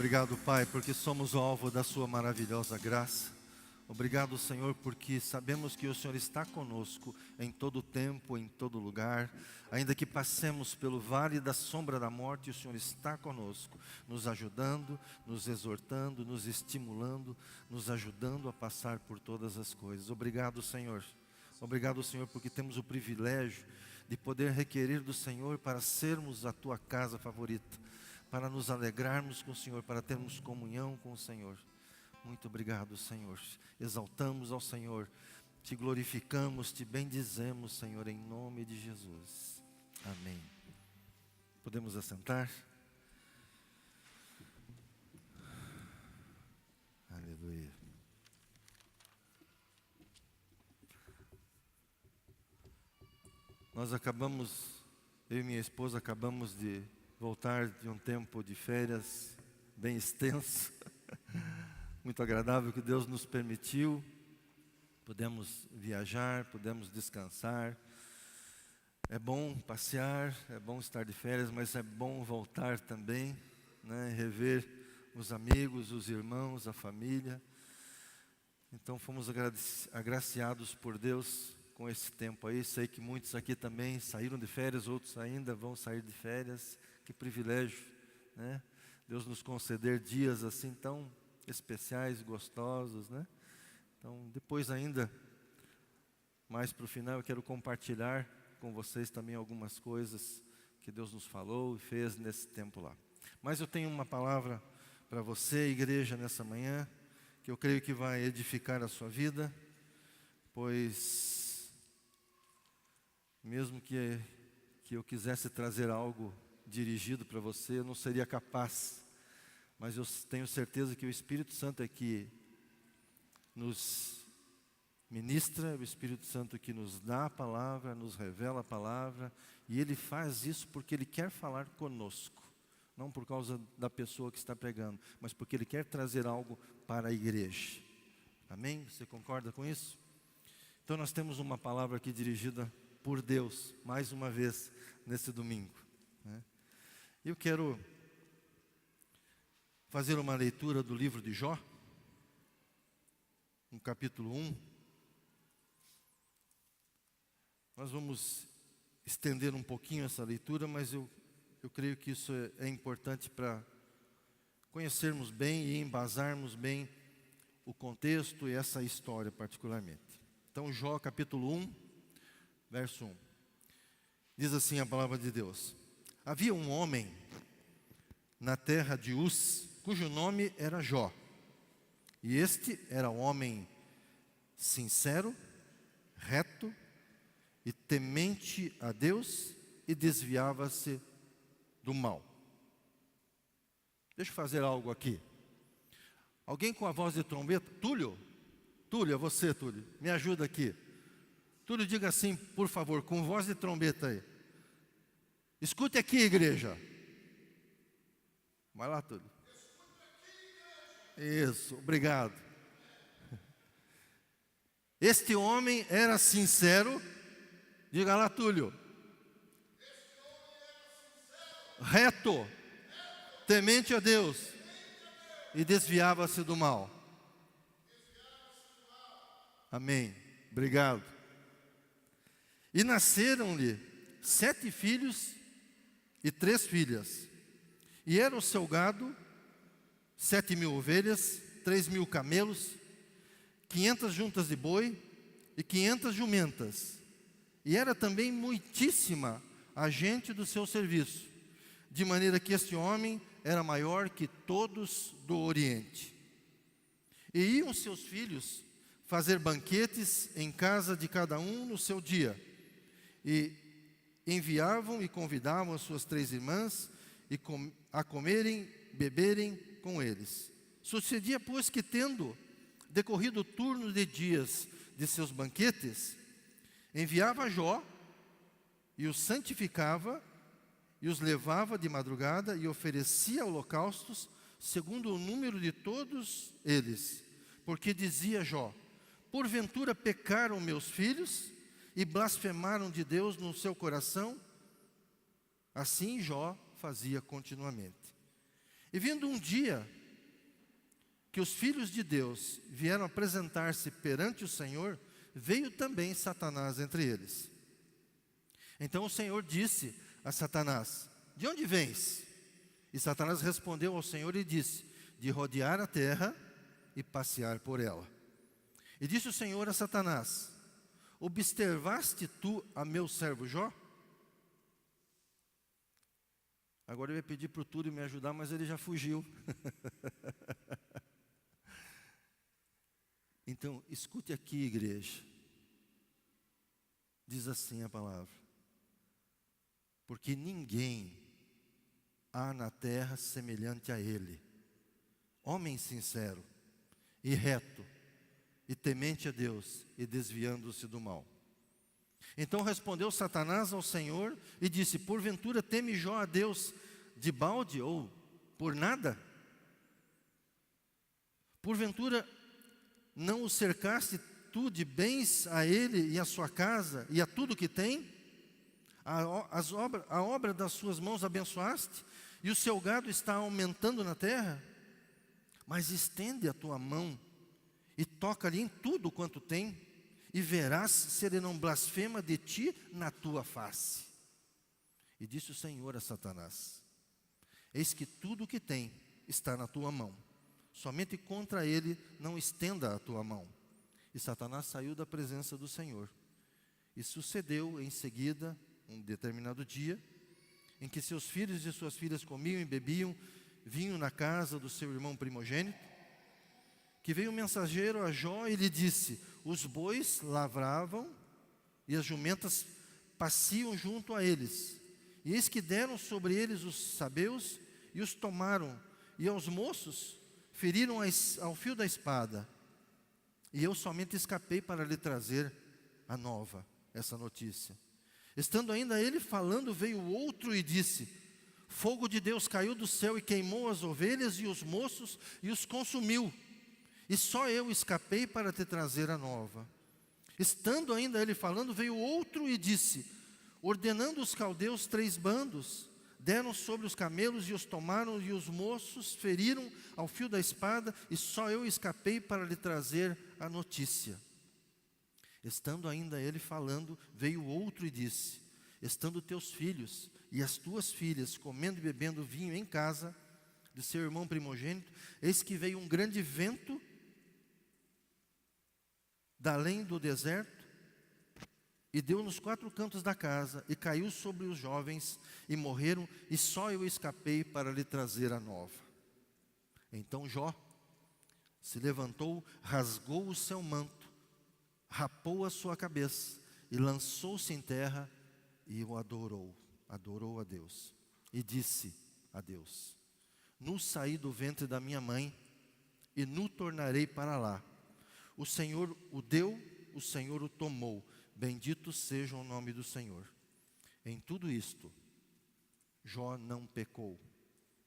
Obrigado, Pai, porque somos o alvo da Sua maravilhosa graça. Obrigado, Senhor, porque sabemos que o Senhor está conosco em todo tempo, em todo lugar. Ainda que passemos pelo vale da sombra da morte, o Senhor está conosco, nos ajudando, nos exortando, nos estimulando, nos ajudando a passar por todas as coisas. Obrigado, Senhor. Obrigado, Senhor, porque temos o privilégio de poder requerer do Senhor para sermos a Tua casa favorita, para nos alegrarmos com o Senhor, para termos comunhão com o Senhor. Muito obrigado, Senhor. Exaltamos ao Senhor, te glorificamos, te bendizemos, Senhor, em nome de Jesus. Amém. Podemos assentar? Aleluia. Eu e minha esposa acabamos de voltar de um tempo de férias bem extenso, muito agradável que Deus nos permitiu. Pudemos viajar, pudemos descansar. É bom passear, é bom estar de férias, mas é bom voltar também, né? Rever os amigos, os irmãos, a família. Então fomos agraciados por Deus com esse tempo aí. Sei que muitos aqui também saíram de férias, outros ainda vão sair de férias. Que privilégio, né? Deus nos conceder dias assim tão especiais, gostosos, né? Então, depois ainda, mais para o final, eu quero compartilhar com vocês também algumas coisas que Deus nos falou e fez nesse tempo lá. Mas eu tenho uma palavra para você, igreja, nessa manhã, que eu creio que vai edificar a sua vida, pois mesmo que eu quisesse trazer algo dirigido para você, eu não seria capaz, mas eu tenho certeza que o Espírito Santo é que nos ministra, o Espírito Santo que nos dá a palavra, nos revela a palavra, e Ele faz isso porque Ele quer falar conosco, não por causa da pessoa que está pregando, mas porque Ele quer trazer algo para a igreja. Amém? Você concorda com isso? Então nós temos uma palavra aqui dirigida por Deus, mais uma vez, nesse domingo, né? Eu quero fazer uma leitura do livro de Jó, no capítulo 1. Nós vamos estender um pouquinho essa leitura, mas eu creio que isso é importante para conhecermos bem e embasarmos bem o contexto e essa história particularmente. Então, Jó capítulo 1, verso 1. Diz assim a palavra de Deus: Havia um homem na terra de Uz, cujo nome era Jó. E este era um homem sincero, reto e temente a Deus, e desviava-se do mal. Deixa eu fazer algo aqui. Alguém com a voz de trombeta? Túlio, é você, Túlio, me ajuda aqui. Túlio, diga assim, por favor, com voz de trombeta aí. Escute aqui, igreja. Vai lá, Túlio. Isso, obrigado. Este homem era sincero. Diga lá, Túlio. Reto, temente a Deus, e desviava-se do mal. Amém. Obrigado. E nasceram-lhe 7 filhos e 3 filhas. E era o seu gado 7.000 ovelhas, 3.000 camelos, 500 juntas de boi e 500 jumentas. E era também muitíssima a gente do seu serviço, de maneira que este homem era maior que todos do Oriente. E iam seus filhos fazer banquetes em casa de cada um no seu dia, e enviavam e convidavam as suas 3 irmãs a comerem, beberem com eles. Sucedia, pois, que tendo decorrido o turno de dias de seus banquetes, enviava Jó e os santificava e os levava de madrugada e oferecia holocaustos segundo o número de todos eles, porque dizia Jó: porventura pecaram meus filhos e blasfemaram de Deus no seu coração? Assim Jó fazia continuamente. E vindo um dia que os filhos de Deus vieram apresentar-se perante o Senhor, veio também Satanás entre eles. Então o Senhor disse a Satanás: de onde vens? E Satanás respondeu ao Senhor e disse: de rodear a terra e passear por ela. E disse o Senhor a Satanás: observaste tu a meu servo Jó? Agora eu ia pedir para o Túlio me ajudar, mas ele já fugiu. Então, escute aqui, igreja. Diz assim a palavra: porque ninguém há na terra semelhante a ele, homem sincero e reto, e temente a Deus, e desviando-se do mal. Então respondeu Satanás ao Senhor e disse: porventura teme Jó a Deus de balde ou por nada? Porventura não o cercaste tu de bens a ele e a sua casa e a tudo que tem? A obra das suas mãos abençoaste, e o seu gado está aumentando na terra? Mas estende a tua mão e toca-lhe em tudo quanto tem, e verás se ele não blasfema de ti na tua face. E disse o Senhor a Satanás: eis que tudo o que tem está na tua mão, somente contra ele não estenda a tua mão. E Satanás saiu da presença do Senhor. E sucedeu em seguida, um determinado dia, em que seus filhos e suas filhas comiam e bebiam vinho na casa do seu irmão primogênito, que veio um mensageiro a Jó e lhe disse: os bois lavravam e as jumentas paciam junto a eles. E eis que deram sobre eles os sabeus e os tomaram, e aos moços feriram ao fio da espada. E eu somente escapei para lhe trazer a nova, essa notícia. Estando ainda ele falando, veio outro e disse: fogo de Deus caiu do céu e queimou as ovelhas e os moços e os consumiu. E só eu escapei para te trazer a nova. Estando ainda ele falando, veio outro e disse: ordenando os caldeus 3 bandos, deram sobre os camelos e os tomaram, e os moços feriram ao fio da espada, e só eu escapei para lhe trazer a notícia. Estando ainda ele falando, veio outro e disse: estando teus filhos e as tuas filhas comendo e bebendo vinho em casa de seu irmão primogênito, eis que veio um grande vento da além do deserto, e deu nos 4 cantos da casa, e caiu sobre os jovens, e morreram, e só eu escapei para lhe trazer a nova. Então Jó se levantou, rasgou o seu manto, rapou a sua cabeça, e lançou-se em terra, e o adorou a Deus, e disse a Deus: nu saí do ventre da minha mãe, e nu tornarei para lá. O Senhor o deu, o Senhor o tomou, bendito seja o nome do Senhor. Em tudo isto, Jó não pecou,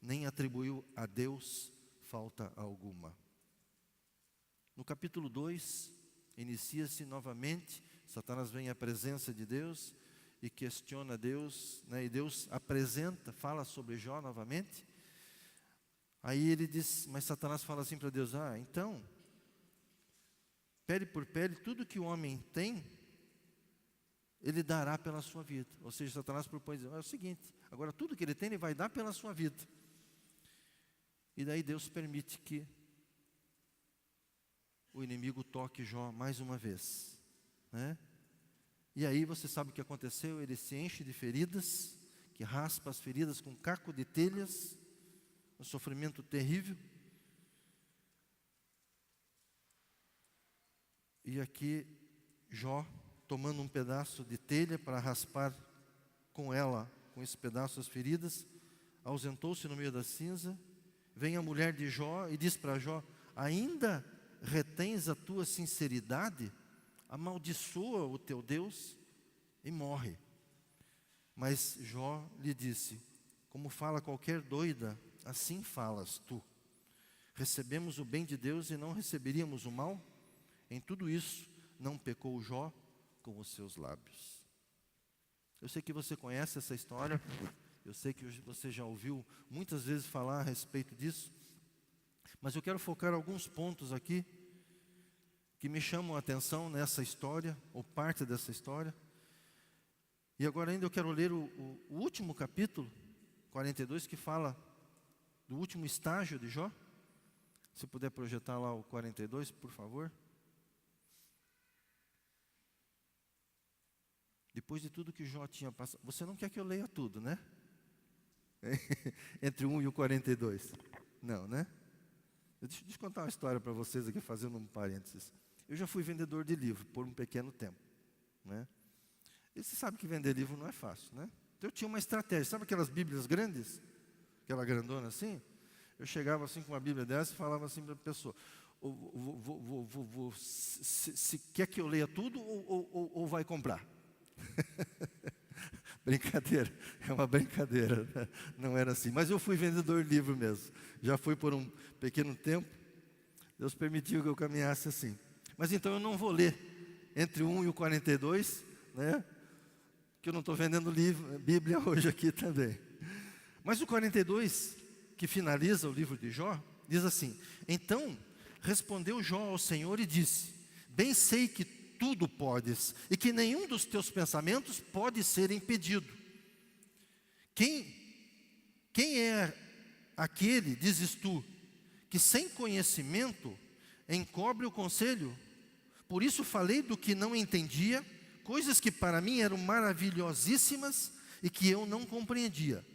nem atribuiu a Deus falta alguma. No capítulo 2, inicia-se novamente, Satanás vem à presença de Deus e questiona Deus, né? E Deus apresenta, fala sobre Jó novamente. Aí ele diz, mas Satanás fala assim para Deus: então, pele por pele, tudo que o homem tem, ele dará pela sua vida. Ou seja, Satanás propõe dizer: é o seguinte, agora tudo que ele tem, ele vai dar pela sua vida. E daí Deus permite que o inimigo toque Jó mais uma vez, né? E aí você sabe o que aconteceu? Ele se enche de feridas, que raspa as feridas com caco de telhas, um sofrimento terrível. E aqui Jó, tomando um pedaço de telha para raspar com ela, com esse pedaço as feridas, ausentou-se no meio da cinza. Vem a mulher de Jó e diz para Jó: ainda retens a tua sinceridade? Amaldiçoa o teu Deus e morre. Mas Jó lhe disse: como fala qualquer doida, assim falas tu. Recebemos o bem de Deus e não receberíamos o mal? Em tudo isso, não pecou Jó com os seus lábios. Eu sei que você conhece essa história. Eu sei que você já ouviu muitas vezes falar a respeito disso, mas eu quero focar alguns pontos aqui que me chamam a atenção nessa história, ou parte dessa história. E agora ainda eu quero ler o último capítulo, 42, que fala do último estágio de Jó. Se puder projetar lá o 42, por favor. Depois de tudo que Jó tinha passado. Você não quer que eu leia tudo, né? Entre o 1 e o 42. Não, né? Deixa eu contar uma história para vocês aqui, fazendo um parênteses. Eu já fui vendedor de livro por um pequeno tempo, né? E você sabe que vender livro não é fácil, né? Então eu tinha uma estratégia. Sabe aquelas bíblias grandes? Aquela grandona assim? Eu chegava assim com uma bíblia dessa e falava assim para a pessoa: se quer que eu leia tudo ou vai comprar? Brincadeira, é uma brincadeira, né? Não era assim, mas eu fui vendedor de livro mesmo, já fui por um pequeno tempo, Deus permitiu que eu caminhasse assim. Mas então eu não vou ler entre o 1 e o 42, né? Que eu não estou vendendo livro, Bíblia hoje aqui também. Mas o 42, que finaliza o livro de Jó, diz assim: então respondeu Jó ao Senhor e disse: bem sei que tudo podes, e que nenhum dos teus pensamentos pode ser impedido. Quem é aquele, dizes tu, que sem conhecimento encobre o conselho? Por isso falei do que não entendia, coisas que para mim eram maravilhosíssimas e que eu não compreendia.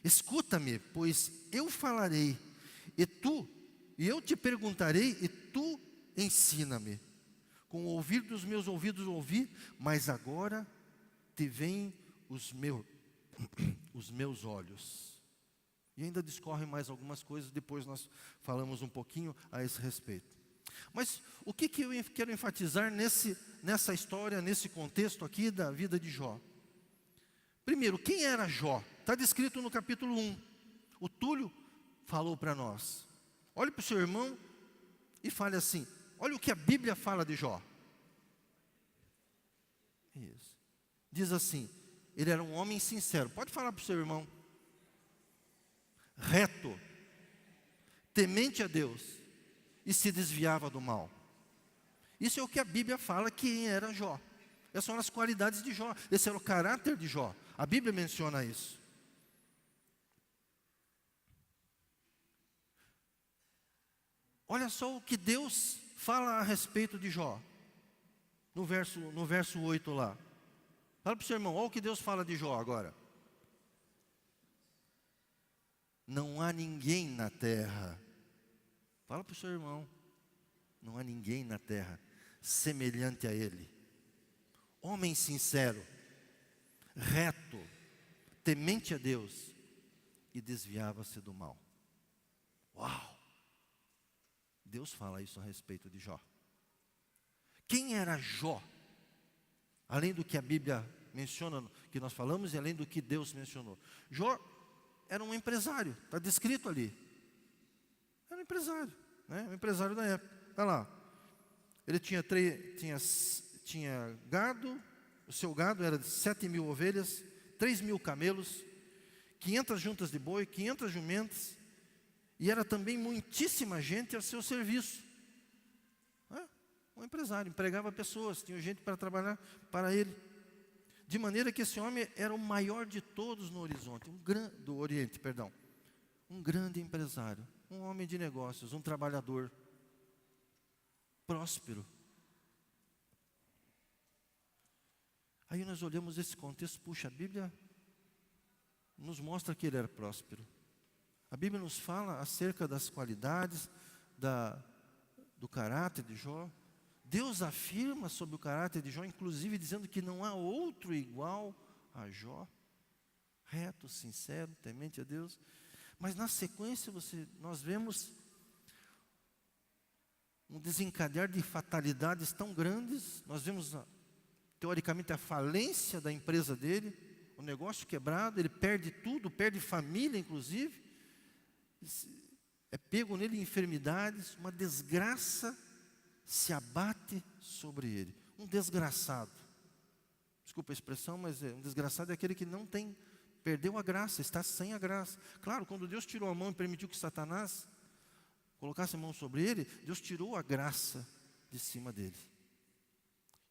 Escuta-me, pois eu falarei, e eu te perguntarei, e tu ensina-me. Com o ouvir dos meus ouvidos ouvi, mas agora te veem os meus olhos. E ainda discorrem mais algumas coisas, depois nós falamos um pouquinho a esse respeito. Mas o que eu quero enfatizar nessa história, nesse contexto aqui da vida de Jó? Primeiro, quem era Jó? Está descrito no capítulo 1. O Túlio falou para nós. Olhe para o seu irmão e fale assim: olha o que a Bíblia fala de Jó. Isso. Diz assim: ele era um homem sincero. Pode falar para o seu irmão. Reto, temente a Deus, e se desviava do mal. Isso é o que a Bíblia fala quem era Jó. Essas são as qualidades de Jó. Esse era o caráter de Jó. A Bíblia menciona isso. Olha só o que Deus fala a respeito de Jó. No verso 8 lá. Fala para o seu irmão, olha o que Deus fala de Jó agora. Não há ninguém na terra. Fala para o seu irmão. Não há ninguém na terra semelhante a ele. Homem sincero, reto, temente a Deus e desviava-se do mal. Uau! Deus fala isso a respeito de Jó. Quem era Jó? Além do que a Bíblia menciona, que nós falamos, e além do que Deus mencionou. Jó era um empresário, está descrito ali. Era um empresário, né? Um empresário da época. Olha lá. Ele tinha gado, o seu gado era de 7.000 ovelhas, 3.000 camelos, 500 juntas de boi, 500 jumentas, e era também muitíssima gente ao seu serviço. Um empresário, empregava pessoas, tinha gente para trabalhar para ele. De maneira que esse homem era o maior de todos no horizonte, do Oriente, perdão. Um grande empresário, um homem de negócios, um trabalhador próspero. Aí nós olhamos esse contexto, puxa, a Bíblia nos mostra que ele era próspero. A Bíblia nos fala acerca das qualidades, do caráter de Jó. Deus afirma sobre o caráter de Jó, inclusive dizendo que não há outro igual a Jó. Reto, sincero, temente a Deus. Mas na sequência nós vemos um desencadear de fatalidades tão grandes. Nós vemos, teoricamente, a falência da empresa dele, o negócio quebrado, ele perde tudo, perde família, inclusive. É pego nele enfermidades, uma desgraça se abate sobre ele. Um desgraçado. Desculpa a expressão, mas um desgraçado é aquele que não tem Perdeu a graça, está sem a graça. Claro, quando Deus tirou a mão e permitiu que Satanás colocasse a mão sobre ele, Deus tirou a graça de cima dele.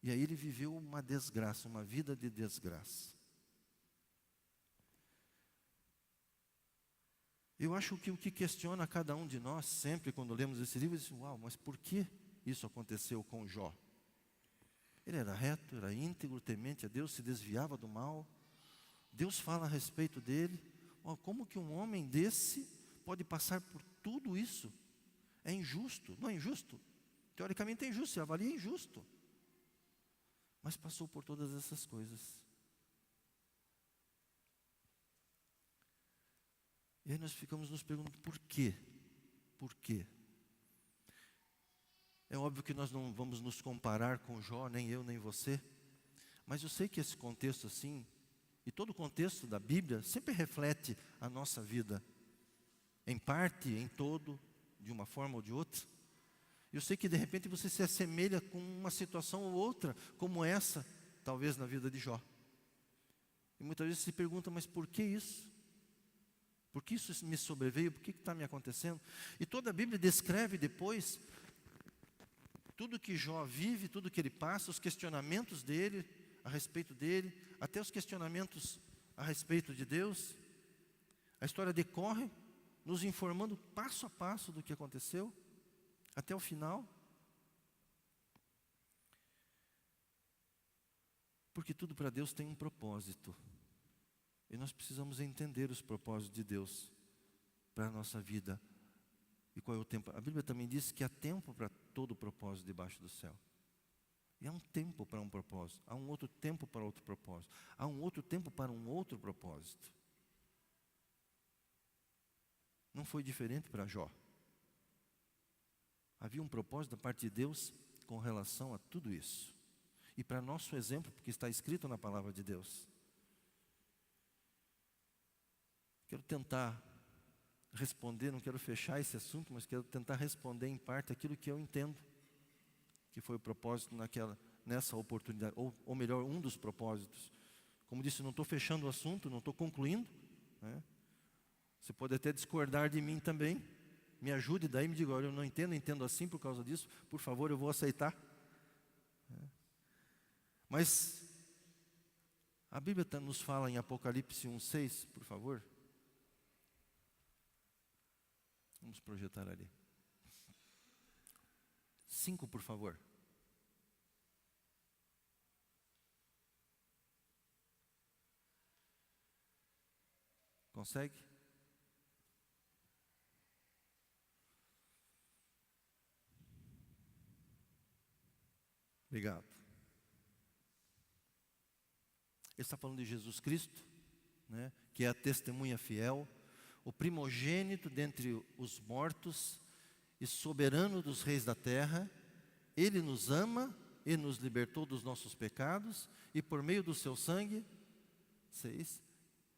E aí ele viveu uma desgraça, uma vida de desgraça. Eu acho que o que questiona cada um de nós, sempre quando lemos esse livro, é assim, uau, mas por que isso aconteceu com Jó? Ele era reto, era íntegro, temente a Deus, se desviava do mal. Deus fala a respeito dele. Oh, como que um homem desse pode passar por tudo isso? É injusto, não é injusto? Teoricamente é injusto, se avalia injusto. Mas passou por todas essas coisas. E aí nós ficamos nos perguntando, por quê? Por quê? É óbvio que nós não vamos nos comparar com Jó, nem eu, nem você. Mas eu sei que esse contexto assim, e todo o contexto da Bíblia, sempre reflete a nossa vida. Em parte, em todo, de uma forma ou de outra. Eu sei que de repente você se assemelha com uma situação ou outra, como essa, talvez na vida de Jó. E muitas vezes se pergunta, mas por que isso? Por que isso me sobreveio? Por que está me acontecendo? E toda a Bíblia descreve depois tudo que Jó vive, tudo que ele passa, os questionamentos dele, a respeito dele, até os questionamentos a respeito de Deus. A história decorre nos informando passo a passo do que aconteceu, até o final. Porque tudo para Deus tem um propósito. E nós precisamos entender os propósitos de Deus para a nossa vida. E qual é o tempo? A Bíblia também diz que há tempo para todo propósito debaixo do céu. E há um tempo para um propósito, há um outro tempo para outro propósito, há um outro tempo para um outro propósito. Não foi diferente para Jó. Havia um propósito da parte de Deus com relação a tudo isso. E para nosso exemplo, porque está escrito na palavra de Deus. Quero tentar responder, não quero fechar esse assunto, mas quero tentar responder em parte aquilo que eu entendo que foi o propósito nessa oportunidade, ou melhor, um dos propósitos. Como disse, não estou fechando o assunto, não estou concluindo, né? Você pode até discordar de mim também, me ajude daí, me diga, olha, eu não entendo, entendo assim por causa disso, por favor, eu vou aceitar. Mas a Bíblia nos fala em Apocalipse 1:6, por favor. Vamos projetar ali. 5, por favor. Consegue? Obrigado. Ele está falando de Jesus Cristo, né, que é a testemunha fiel, o primogênito dentre os mortos e soberano dos reis da terra. Ele nos ama e nos libertou dos nossos pecados e por meio do seu sangue, 6,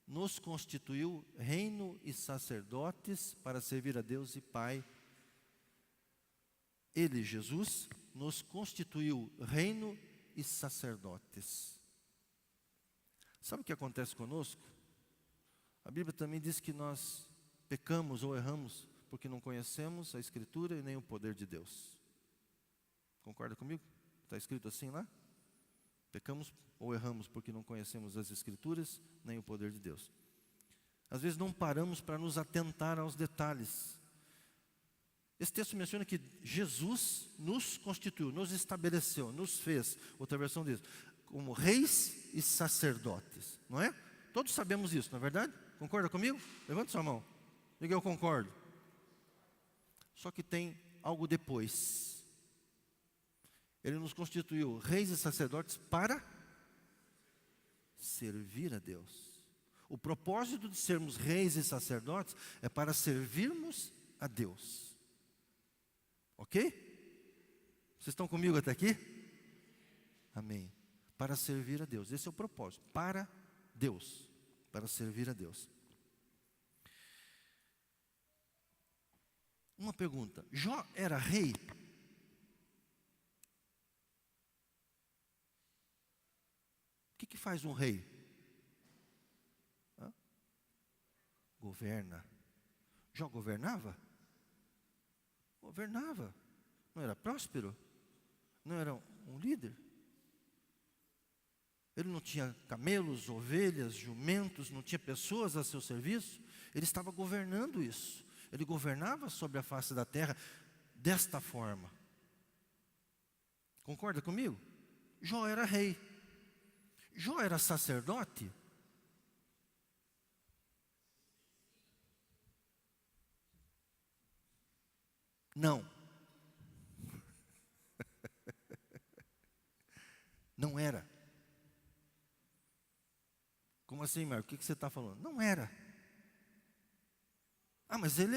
nos constituiu reino e sacerdotes para servir a Deus e Pai. Ele, Jesus, nos constituiu reino e sacerdotes. Sabe o que acontece conosco? A Bíblia também diz que nós pecamos ou erramos porque não conhecemos a Escritura e nem o poder de Deus. Concorda comigo? Está escrito assim lá? Pecamos ou erramos porque não conhecemos as Escrituras nem o poder de Deus. Às vezes não paramos para nos atentar aos detalhes. Esse texto menciona que Jesus nos constituiu, nos estabeleceu, nos fez, outra versão diz, como reis e sacerdotes, não é? Todos sabemos isso, não é verdade? Concorda comigo? Levante sua mão. Diga, eu concordo. Só que tem algo depois. Ele nos constituiu reis e sacerdotes para servir a Deus. O propósito de sermos reis e sacerdotes é para servirmos a Deus. Ok? Vocês estão comigo até aqui? Amém. Para servir a Deus. Esse é o propósito. Para Deus. Para servir a Deus. Uma pergunta. Jó era rei? O que faz um rei? governa. Jó governava? Governava. Não era próspero? Não era um líder? Ele não tinha camelos, ovelhas, jumentos, não tinha pessoas a seu serviço? Ele estava governando isso. Ele governava sobre a face da terra desta forma. Concorda comigo? Jó era rei. Jó era sacerdote? Não. Não era. Como assim, Marco? O que você está falando? Não era. Ah, mas ele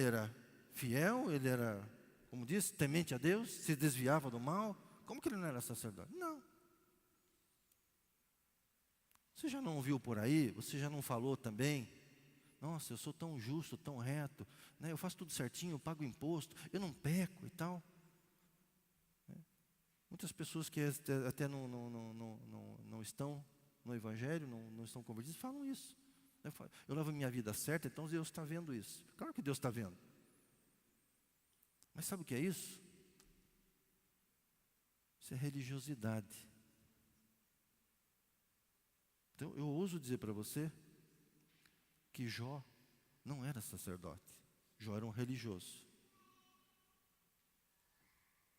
era fiel, ele era, como disse, temente a Deus, se desviava do mal. Como que ele não era sacerdote? Não. Você já não ouviu por aí? Você já não falou também? Nossa, eu sou tão justo, tão reto, né? Eu faço tudo certinho, eu pago imposto, eu não peco e tal. Muitas pessoas que até não estão no Evangelho, não estão convertidas, falam isso. Eu levo a minha vida certa, então Deus está vendo isso. Claro que Deus está vendo. Mas sabe o que é isso? Isso é religiosidade. Então eu ouso dizer para você que Jó não era sacerdote. Jó era um religioso.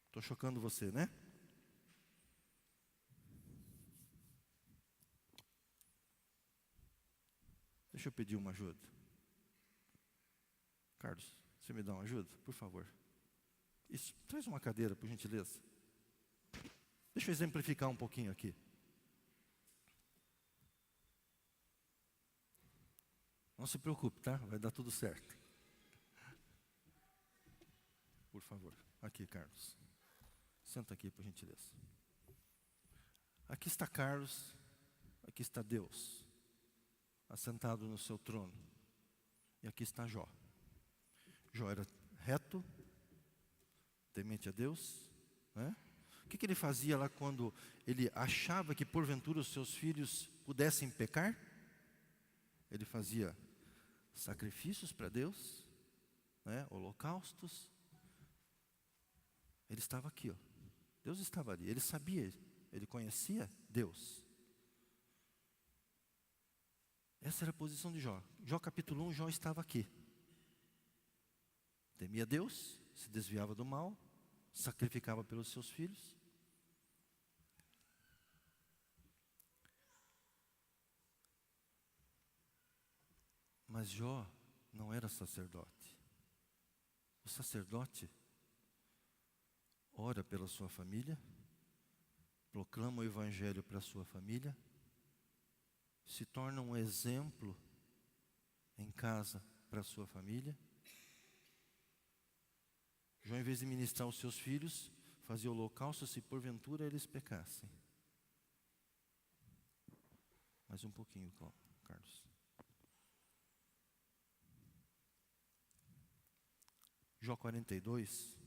Estou chocando você, né? Deixa eu pedir uma ajuda. Carlos, você me dá uma ajuda, por favor? Isso, traz uma cadeira, por gentileza. Deixa eu exemplificar um pouquinho aqui. Não se preocupe, tá? Vai dar tudo certo. Por favor. Aqui, Carlos. Senta aqui, por gentileza. Aqui está Carlos, aqui está Deus, assentado no seu trono. E aqui está Jó. Jó era reto, temente a Deus, né? O que ele fazia lá quando ele achava que porventura os seus filhos pudessem pecar? Ele fazia sacrifícios para Deus, né? Holocaustos. Ele estava aqui, ó. Deus estava ali, ele sabia, ele conhecia Deus. Essa era a posição de Jó. Jó capítulo 1, Jó estava aqui. Temia Deus, se desviava do mal, sacrificava pelos seus filhos. Mas Jó não era sacerdote. O sacerdote ora pela sua família, proclama o evangelho para a sua família, se torna um exemplo em casa para a sua família. Jó, em vez de ministrar aos seus filhos, fazia holocausto se porventura eles pecassem. Mais um pouquinho, Carlos. Jó 42.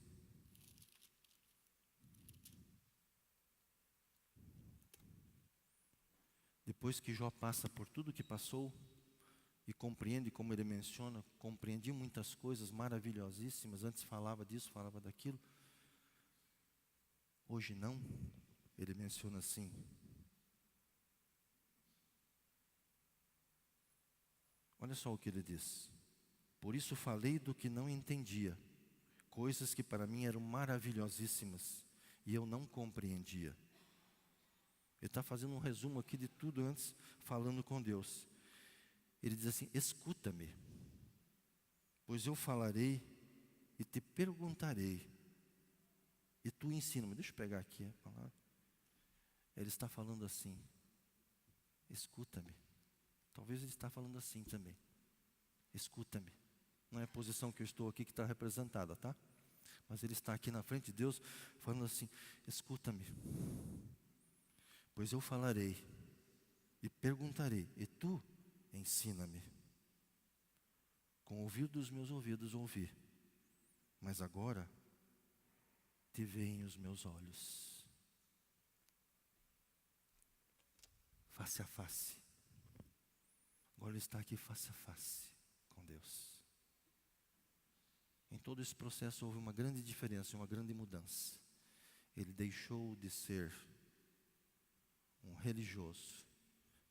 Depois que Jó passa por tudo que passou e compreende, como ele menciona, compreendi muitas coisas maravilhosíssimas, antes falava disso, falava daquilo. Hoje não, ele menciona assim: olha só o que ele diz: por isso falei do que não entendia, coisas que para mim eram maravilhosíssimas e eu não compreendia. Ele está fazendo um resumo aqui de tudo antes, falando com Deus. Ele diz assim: escuta-me, pois eu falarei e te perguntarei, e tu ensina-me. Deixa eu pegar aqui a palavra. Ele está falando assim: escuta-me. Talvez ele está falando assim também: escuta-me. Não é a posição que eu estou aqui que está representada, tá? Mas ele está aqui na frente de Deus falando assim: escuta-me, pois eu falarei e perguntarei, e tu ensina-me. Com o ouvido dos meus ouvidos ouvi, mas agora te veem os meus olhos, face a face. Agora Agora ele está aqui face a face com Deus. Em todo esse processo houve uma grande diferença, uma grande mudança. Ele deixou de ser um religioso,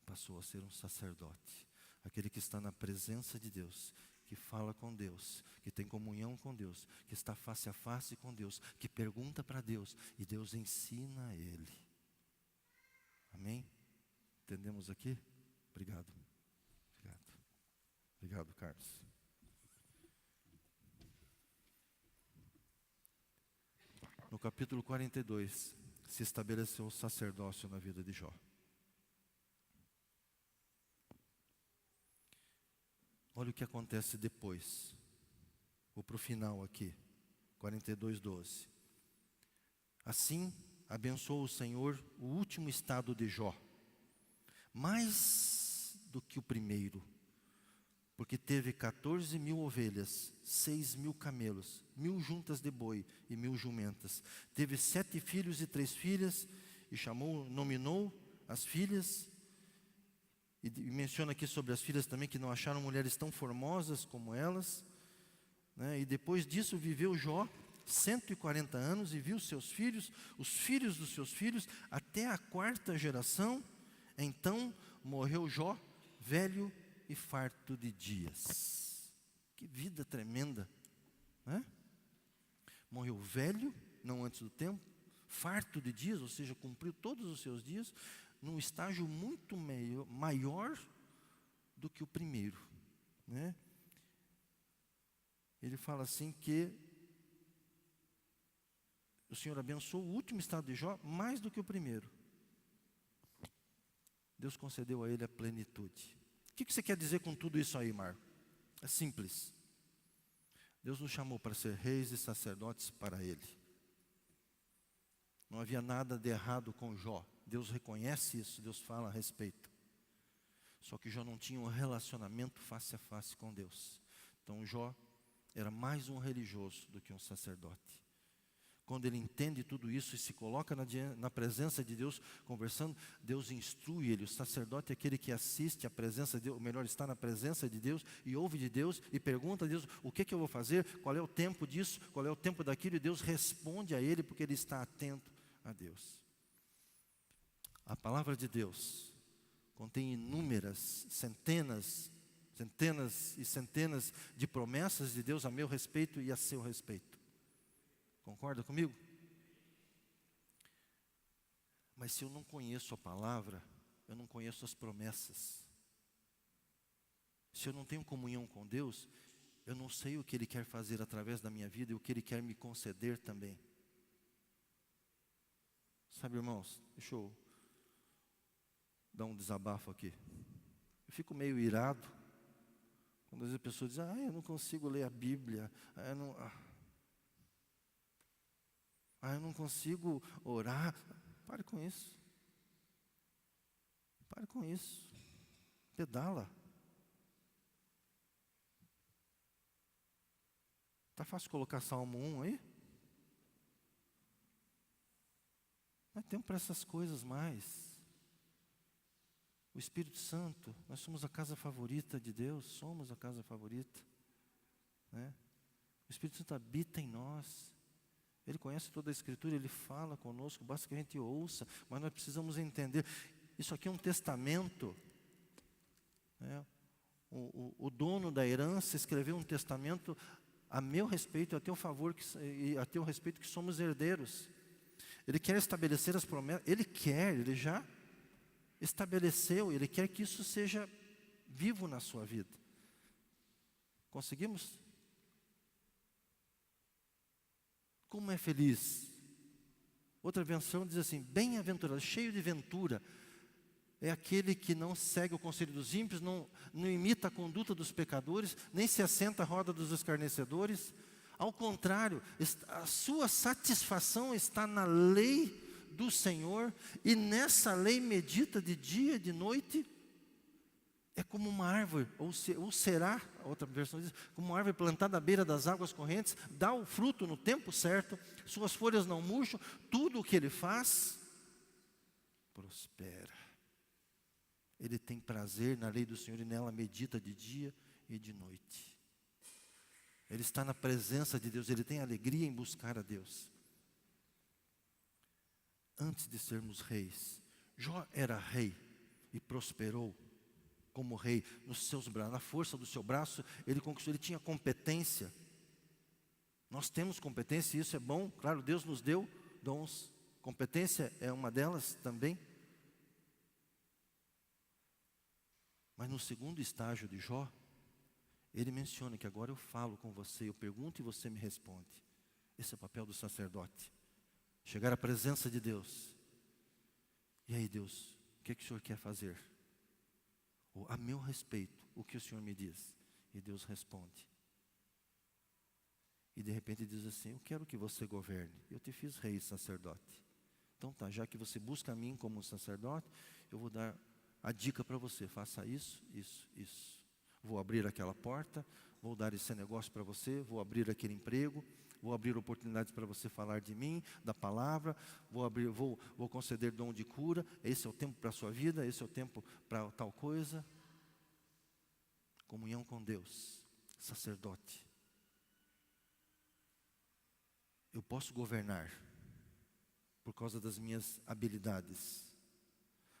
passou a ser um sacerdote. Aquele que está na presença de Deus, que fala com Deus, que tem comunhão com Deus, que está face a face com Deus, que pergunta para Deus e Deus ensina a ele. Amém? Entendemos aqui? Obrigado. Obrigado. Obrigado, Carlos. No capítulo 42, se estabeleceu o sacerdócio na vida de Jó. Olha o que acontece depois. Vou para o final aqui. 42:12. Assim, abençoou o Senhor o último estado de Jó, mais do que o primeiro, porque teve 14.000 ovelhas, 6.000 camelos, 1.000 juntas de boi e 1.000 jumentas. Teve 7 filhos e 3 filhas, e nominou as filhas. E menciona aqui sobre as filhas também que não acharam mulheres tão formosas como elas, né? E depois disso viveu Jó 140 anos e viu seus filhos, os filhos dos seus filhos, até a 4ª geração. Então morreu Jó, velho e farto de dias. Que vida tremenda, né? Morreu velho, não antes do tempo, farto de dias, ou seja, cumpriu todos os seus dias, num estágio muito maior do que o primeiro, né? Ele fala assim que o Senhor abençoou o último estado de Jó mais do que o primeiro. Deus concedeu a ele a plenitude. O que você quer dizer com tudo isso aí, Marco? É simples. Deus nos chamou para ser reis e sacerdotes para Ele. Não havia nada de errado com Jó. Deus reconhece isso, Deus fala a respeito. Só que Jó não tinha um relacionamento face a face com Deus. Então Jó era mais um religioso do que um sacerdote. Quando ele entende tudo isso e se coloca na presença de Deus, conversando, Deus instrui ele. O sacerdote é aquele que assiste à presença de Deus, ou melhor, está na presença de Deus e ouve de Deus e pergunta a Deus, o que eu vou fazer? Qual é o tempo disso? Qual é o tempo daquilo? E Deus responde a ele porque ele está atento a Deus. A palavra de Deus contém inúmeras, centenas e centenas de promessas de Deus a meu respeito e a seu respeito. Concorda comigo? Mas se eu não conheço a palavra, eu não conheço as promessas. Se eu não tenho comunhão com Deus, eu não sei o que Ele quer fazer através da minha vida e o que Ele quer me conceder também. Sabe, irmãos, deixa eu dar um desabafo aqui. Eu fico meio irado quando as pessoas dizem, eu não consigo ler a Bíblia, eu não consigo orar. Pare com isso. Pare com isso. Pedala. Está fácil colocar Salmo 1 aí? Não é tempo para essas coisas mais. O Espírito Santo, nós somos a casa favorita de Deus, somos a casa favorita, né? O Espírito Santo habita em nós. Ele conhece toda a Escritura, Ele fala conosco, basta que a gente ouça, mas nós precisamos entender. Isso aqui é um testamento, né? O dono da herança escreveu um testamento a meu respeito e a teu favor, e a teu respeito, que somos herdeiros. Ele quer estabelecer as promessas, Ele já estabeleceu, Ele quer que isso seja vivo na sua vida. Conseguimos? Como é feliz. Outra versão diz assim, bem-aventurado, cheio de ventura, é aquele que não segue o conselho dos ímpios, não imita a conduta dos pecadores, nem se assenta à roda dos escarnecedores. Ao contrário, a sua satisfação está na lei do Senhor, e nessa lei medita de dia e de noite. É como uma árvore, ou será, a outra versão diz, como uma árvore plantada à beira das águas correntes, dá o fruto no tempo certo, suas folhas não murcham, tudo o que ele faz, prospera. ele tem prazer na lei do Senhor e nela medita de dia e de noite. Ele está na presença de Deus, ele tem alegria em buscar a Deus. Antes de sermos reis, Jó era rei e prosperou como rei nos seus braços, na força do seu braço, ele conquistou, ele tinha competência. Nós temos competência e isso é bom, claro, Deus nos deu dons, competência é uma delas também. Mas no segundo estágio de Jó, ele menciona que agora eu falo com você, eu pergunto e você me responde. Esse é o papel do sacerdote. Chegar à presença de Deus. E aí, Deus, o que o Senhor quer fazer? Ou, a meu respeito, o que o Senhor me diz? E Deus responde. E de repente diz assim, eu quero que você governe. Eu te fiz rei e sacerdote. Então tá, já que você busca a mim como um sacerdote, eu vou dar a dica para você. Faça isso, isso, isso. Vou abrir aquela porta, vou dar esse negócio para você, vou abrir aquele emprego, vou abrir oportunidades para você falar de mim, da palavra, vou conceder dom de cura, esse é o tempo para a sua vida, esse é o tempo para tal coisa. Comunhão com Deus, sacerdote. Eu posso governar por causa das minhas habilidades,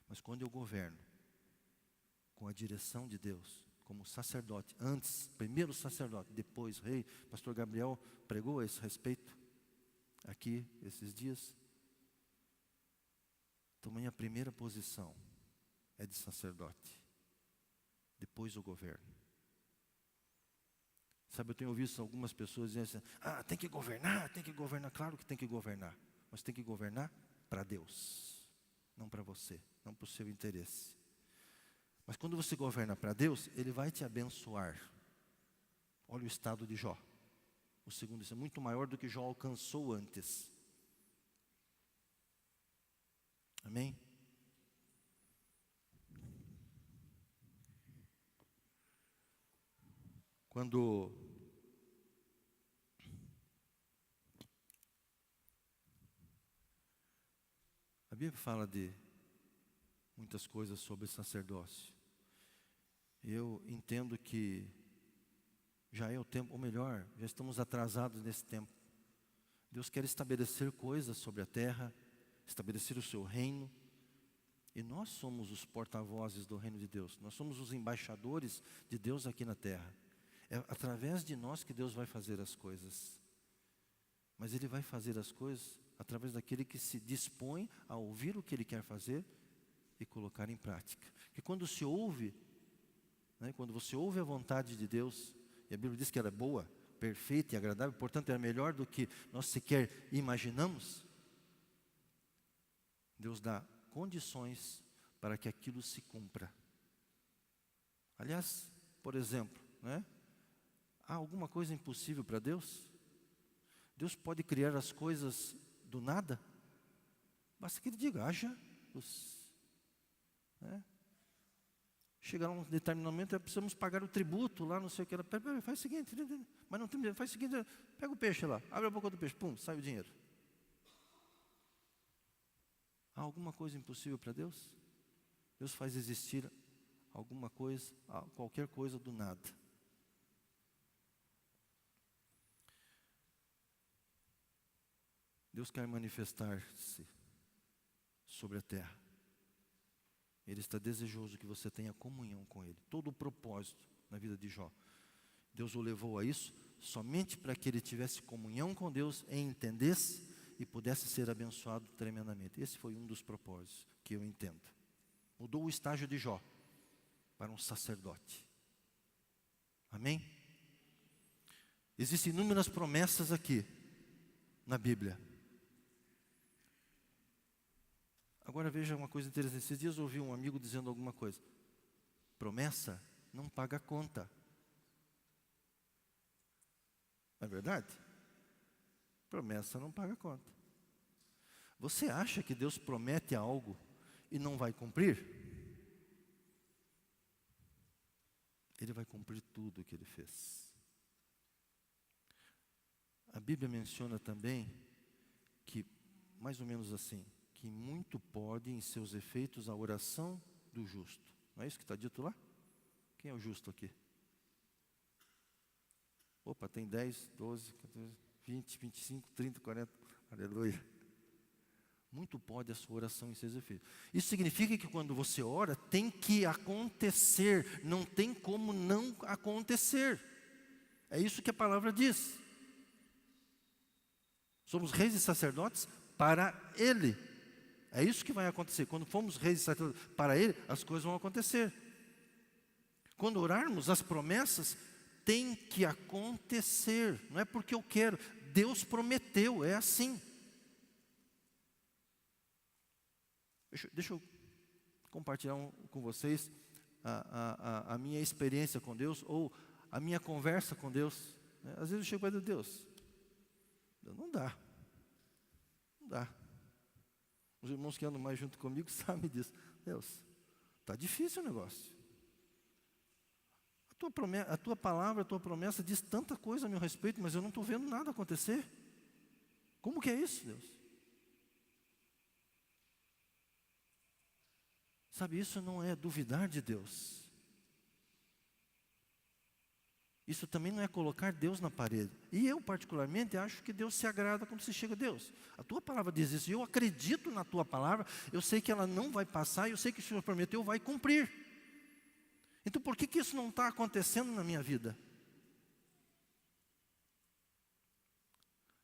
mas quando eu governo com a direção de Deus, como sacerdote, antes, primeiro sacerdote, depois rei, pastor Gabriel pregou a esse respeito, aqui, esses dias. Então, minha primeira posição é de sacerdote, depois o governo. Sabe, eu tenho ouvido algumas pessoas dizendo assim, tem que governar, claro que tem que governar, mas tem que governar para Deus, não para você, não para o seu interesse. Mas quando você governa para Deus, Ele vai te abençoar. Olha o estado de Jó. O segundo, isso é muito maior do que Jó alcançou antes. Amém? Quando a Bíblia fala de muitas coisas sobre sacerdócio, eu entendo que já é o tempo, ou melhor, já estamos atrasados nesse tempo. Deus quer estabelecer coisas sobre a terra, estabelecer o seu reino, e nós somos os porta-vozes do reino de Deus, nós somos os embaixadores de Deus aqui na terra. É através de nós que Deus vai fazer as coisas, mas Ele vai fazer as coisas através daquele que se dispõe a ouvir o que Ele quer fazer e colocar em prática. E quando se ouve, quando você ouve a vontade de Deus, e a Bíblia diz que ela é boa, perfeita e agradável, portanto é melhor do que nós sequer imaginamos, Deus dá condições para que aquilo se cumpra. Aliás, por exemplo, há alguma coisa impossível para Deus? Deus pode criar as coisas do nada? Basta que Ele diga, haja luz. Chegar a um determinado momento, precisamos pagar o tributo lá, não sei o que. Faz o seguinte, mas não tem, faz o seguinte, pega o peixe lá, abre a boca do peixe, pum, sai o dinheiro. Há alguma coisa impossível para Deus? Deus faz existir alguma coisa, qualquer coisa do nada. Deus quer manifestar-se sobre a terra. Ele está desejoso que você tenha comunhão com Ele. Todo o propósito na vida de Jó. Deus o levou a isso somente para que ele tivesse comunhão com Deus, e entendesse e pudesse ser abençoado tremendamente. Esse foi um dos propósitos que eu entendo. Mudou o estágio de Jó para um sacerdote. Amém? Existem inúmeras promessas aqui na Bíblia. Agora veja uma coisa interessante. Esses dias eu ouvi um amigo dizendo alguma coisa. Promessa não paga conta. Não é verdade? Promessa não paga conta. Você acha que Deus promete algo e não vai cumprir? Ele vai cumprir tudo o que Ele fez. A Bíblia menciona também que, mais ou menos assim, que muito pode em seus efeitos a oração do justo. Não é isso que está dito lá? Quem é o justo aqui? Opa, tem 10, 12, 14, 20, 25, 30, 40. Aleluia. Muito pode a sua oração em seus efeitos. Isso significa que quando você ora, tem que acontecer. Não tem como não acontecer. É isso que a palavra diz. Somos reis e sacerdotes para Ele. É isso que vai acontecer. Quando formos reis e sacerdotes para Ele, as coisas vão acontecer. Quando orarmos, as promessas têm que acontecer. Não é porque eu quero. Deus prometeu, é assim. Deixa eu compartilhar com vocês a minha experiência com Deus, ou a minha conversa com Deus. Às vezes eu chego para Deus, não dá. Os irmãos que andam mais junto comigo sabem disso. Deus, está difícil o negócio. A tua palavra, a tua promessa diz tanta coisa a meu respeito, mas eu não estou vendo nada acontecer. Como que é isso, Deus? Sabe, isso não é duvidar de Deus. Isso também não é colocar Deus na parede. E eu, particularmente, acho que Deus se agrada quando se chega a Deus. A tua palavra diz isso. E eu acredito na tua palavra. Eu sei que ela não vai passar. Eu sei que o Senhor prometeu, vai cumprir. Então, por que isso não está acontecendo na minha vida?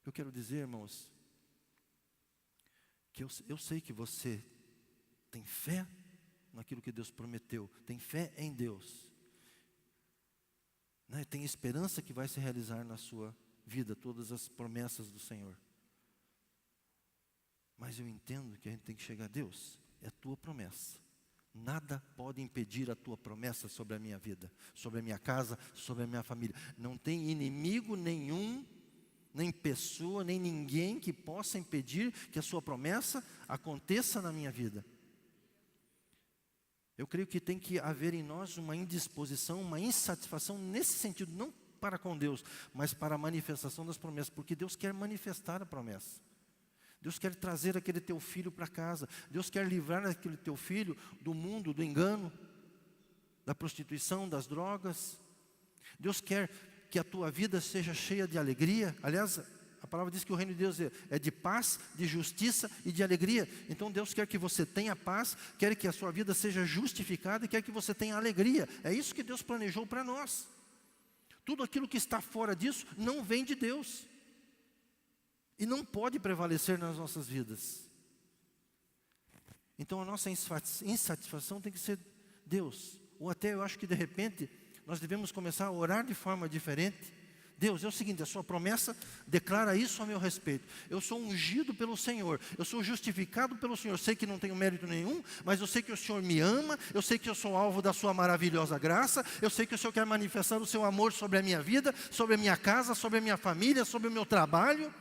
Eu quero dizer, irmãos, que eu sei que você tem fé naquilo que Deus prometeu. Tem fé em Deus. Tem esperança que vai se realizar na sua vida, todas as promessas do Senhor. Mas eu entendo que a gente tem que chegar a Deus. É a tua promessa. Nada pode impedir a tua promessa sobre a minha vida, sobre a minha casa, sobre a minha família. Não tem inimigo nenhum, nem pessoa, nem ninguém que possa impedir que a sua promessa aconteça na minha vida. Eu creio que tem que haver em nós uma indisposição, uma insatisfação nesse sentido, não para com Deus, mas para a manifestação das promessas, porque Deus quer manifestar a promessa. Deus quer trazer aquele teu filho para casa. Deus quer livrar aquele teu filho do mundo, do engano, da prostituição, das drogas. Deus quer que a tua vida seja cheia de alegria. Aliás, a palavra diz que o reino de Deus é de paz, de justiça e de alegria. Então Deus quer que você tenha paz, quer que a sua vida seja justificada e quer que você tenha alegria. É isso que Deus planejou para nós. Tudo aquilo que está fora disso não vem de Deus. E não pode prevalecer nas nossas vidas. Então a nossa insatisfação tem que ser Deus. Ou até eu acho que de repente nós devemos começar a orar de forma diferente. Deus, é o seguinte, a sua promessa declara isso a meu respeito. Eu sou ungido pelo Senhor, eu sou justificado pelo Senhor. Eu sei que não tenho mérito nenhum, mas eu sei que o Senhor me ama, eu sei que eu sou alvo da sua maravilhosa graça, eu sei que o Senhor quer manifestar o seu amor sobre a minha vida, sobre a minha casa, sobre a minha família, sobre o meu trabalho.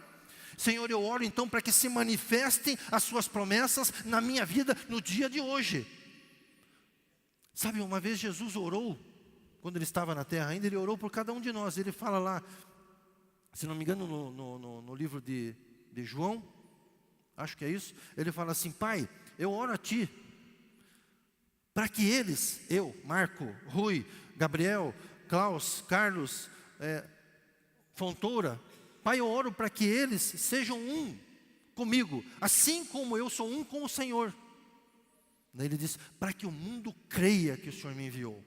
Senhor, eu oro então para que se manifestem as suas promessas na minha vida no dia de hoje. Sabe, uma vez Jesus orou, quando ele estava na terra ainda, ele orou por cada um de nós. Ele fala lá, se não me engano, no livro de João, acho que é isso, ele fala assim: Pai, eu oro a Ti, para que eles, eu, Marco, Rui, Gabriel, Klaus, Carlos, Fontoura, Pai, eu oro para que eles sejam um comigo, assim como eu sou um com o Senhor. Daí ele diz, para que o mundo creia que o Senhor me enviou.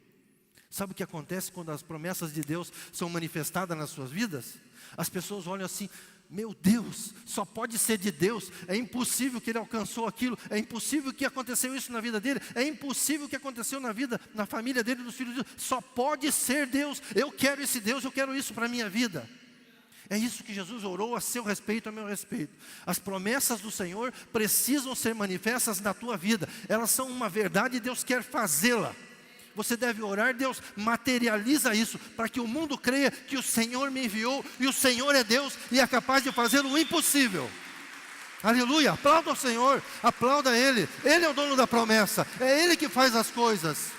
Sabe o que acontece quando as promessas de Deus são manifestadas nas suas vidas? As pessoas olham assim, meu Deus, só pode ser de Deus, é impossível que ele alcançou aquilo, é impossível que aconteceu isso na vida dele, é impossível que aconteceu na família dele, dos filhos dele, só pode ser Deus, eu quero esse Deus, eu quero isso para a minha vida. É isso que Jesus orou a seu respeito, a meu respeito. As promessas do Senhor precisam ser manifestas na tua vida. Elas são uma verdade e Deus quer fazê-la. Você deve orar, Deus, materializa isso, para que o mundo creia que o Senhor me enviou, e o Senhor é Deus, e é capaz de fazer o impossível. Aleluia, aplauda o Senhor, aplauda Ele. Ele é o dono da promessa, é Ele que faz as coisas.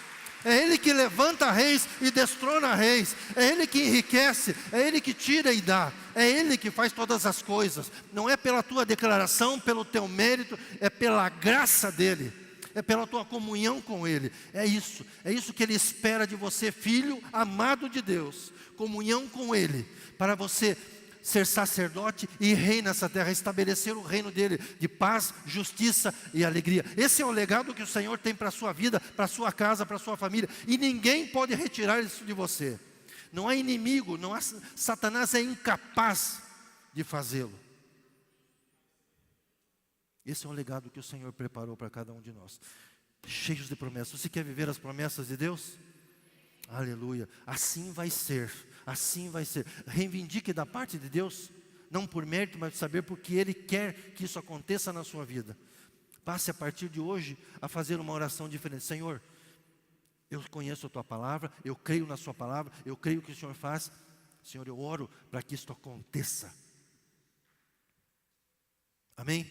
É Ele que levanta reis e destrona reis. É Ele que enriquece, é Ele que tira e dá. É Ele que faz todas as coisas. Não é pela tua declaração, pelo teu mérito, é pela graça dEle. é pela tua comunhão com Ele. É isso que Ele espera de você, filho amado de Deus. Comunhão com Ele, para você ser sacerdote e rei nessa terra, estabelecer o reino dele de paz, justiça e alegria. Esse é o legado que o Senhor tem para a sua vida, para a sua casa, para a sua família, e ninguém pode retirar isso de você. Não há inimigo, não há, Satanás é incapaz de fazê-lo. Esse é o legado que o Senhor preparou para cada um de nós, cheios de promessas. Você quer viver as promessas de Deus? Aleluia, assim vai ser. Assim vai ser. Reivindique da parte de Deus, não por mérito, mas por saber porque Ele quer que isso aconteça na sua vida. Passe a partir de hoje a fazer uma oração diferente. Senhor, eu conheço a Tua palavra, eu creio na Sua palavra, eu creio que o Senhor faz. Senhor, eu oro para que isto aconteça. Amém?